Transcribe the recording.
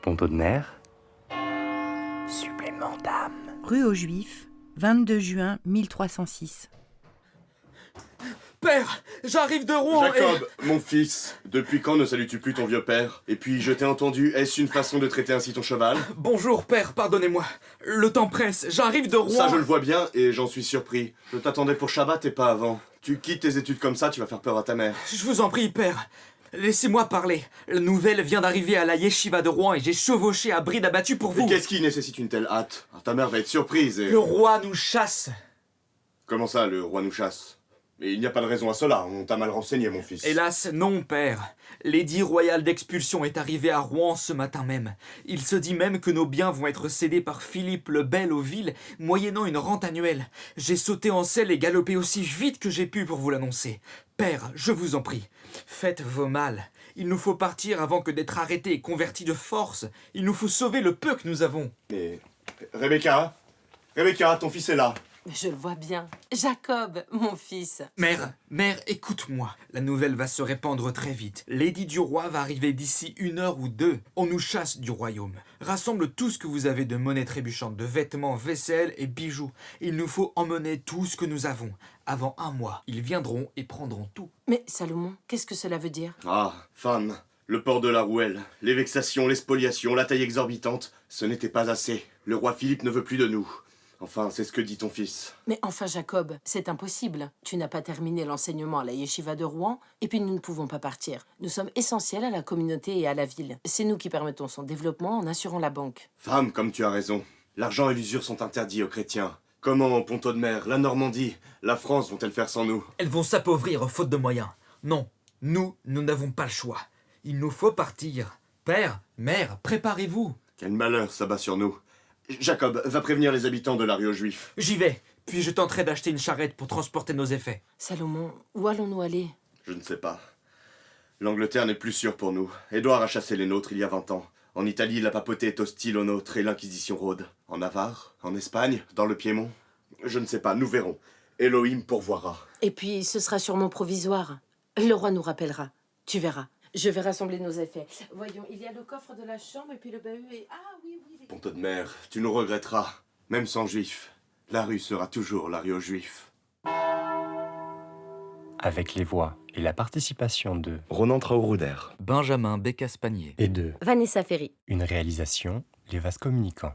Ponto de mer. Supplément d'âme. Rue aux Juifs, 22 juin 1306. Père, j'arrive de Rouen Jacob, mon fils, depuis quand ne salues-tu plus ton vieux père? Et puis, je t'ai entendu, est-ce une façon de traiter ainsi ton cheval? Bonjour, père, pardonnez-moi. Le temps presse, j'arrive de Rouen. Ça, je le vois bien, et j'en suis surpris. Je t'attendais pour Shabbat et pas avant. Tu quittes tes études comme ça, tu vas faire peur à ta mère. Je vous en prie, père. Laissez-moi parler. La nouvelle vient d'arriver à la yeshiva de Rouen et j'ai chevauché à bride abattue pour Mais vous. qu'est-ce qui nécessite une telle hâte? Ta mère va être surprise et... Le roi nous chasse. Comment ça, le roi nous chasse? Mais il n'y a pas de raison à cela, on t'a mal renseigné, mon fils. Hélas, non, père. L'édit royal d'expulsion est arrivé à Rouen ce matin même. Il se dit même que nos biens vont être cédés par Philippe le Bel aux villes, moyennant une rente annuelle. J'ai sauté en selle et galopé aussi vite que j'ai pu pour vous l'annoncer. Père, je vous en prie, faites vos mal. Il nous faut partir avant que d'être arrêtés et convertis de force. Il nous faut sauver le peu que nous avons. Mais... Rebecca, ton fils est là. Je le vois bien. Jacob, mon fils. Mère, écoute-moi. La nouvelle va se répandre très vite. L'édit du roi va arriver d'ici 1 heure ou 2. On nous chasse du royaume. Rassemble tout ce que vous avez de monnaie trébuchante, de vêtements, vaisselle et bijoux. Il nous faut emmener tout ce que nous avons. Avant 1 mois, ils viendront et prendront tout. Mais Salomon, qu'est-ce que cela veut dire? Ah, femme, le port de la rouelle, les vexations, les spoliations, la taille exorbitante, ce n'était pas assez. Le roi Philippe ne veut plus de nous. Enfin, c'est ce que dit ton fils. Mais enfin, Jacob, c'est impossible. Tu n'as pas terminé l'enseignement à la yeshiva de Rouen, et puis nous ne pouvons pas partir. Nous sommes essentiels à la communauté et à la ville. C'est nous qui permettons son développement en assurant la banque. Femme, comme tu as raison, l'argent et l'usure sont interdits aux chrétiens. Comment Ponto de mer, la Normandie, la France vont-elles faire sans nous? Elles vont s'appauvrir faute de moyens. Non, nous n'avons pas le choix. Il nous faut partir. Père, mère, préparez-vous. Quel malheur s'abat sur nous. Jacob, va prévenir les habitants de la rue aux Juifs. J'y vais, puis je tenterai d'acheter une charrette pour transporter nos effets. Salomon, où allons-nous aller? Je ne sais pas. L'Angleterre n'est plus sûre pour nous. Édouard a chassé les nôtres il y a 20 ans. En Italie, la papauté est hostile aux nôtres et l'Inquisition rôde. En Navarre, en Espagne, dans le Piémont. Je ne sais pas, nous verrons. Elohim pourvoira. Et puis, ce sera sûrement provisoire. Le roi nous rappellera. Tu verras. Je vais rassembler nos effets. Voyons, il y a le coffre de la chambre et puis le bahut et... Ah oui. Ponto de mer, tu nous regretteras. Même sans juifs, la rue sera toujours la rue aux Juifs. Avec les voix et la participation de Ronan Traorouder. Benjamin Bécasse-Panier. et de Vanessa Ferry. une réalisation, les vases communicants.